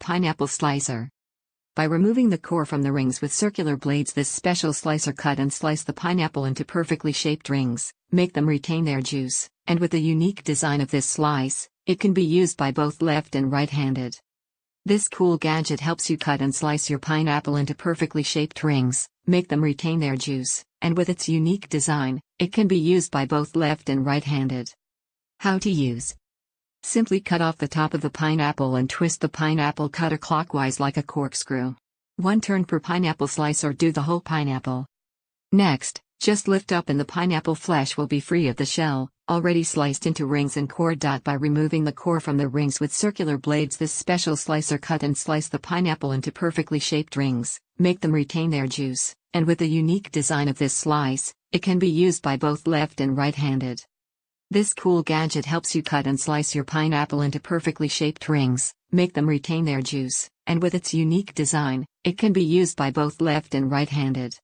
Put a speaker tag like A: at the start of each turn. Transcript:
A: Pineapple slicer. By removing the core from the rings with circular blades, this special slicer cut and slice the pineapple into perfectly shaped rings, make them retain their juice, and with the unique design of this slice, it can be used by both left and right-handed. This cool gadget helps you cut and slice your pineapple into perfectly shaped rings, make them retain their juice, and with its unique design, it can be used by both left and right-handed. How to use. Simply cut off the top of the pineapple and twist the pineapple cutter clockwise like a corkscrew. One turn per pineapple slice or do the whole pineapple. Next, just lift up and the pineapple flesh will be free of the shell, already sliced into rings and cored.By removing the core from the rings with circular blades. This special slicer cut and slice the pineapple into perfectly shaped rings, make them retain their juice, and with the unique design of this slice, it can be used by both left and right-handed. This cool gadget helps you cut and slice your pineapple into perfectly shaped rings, make them retain their juice, and with its unique design, it can be used by both left and right-handed.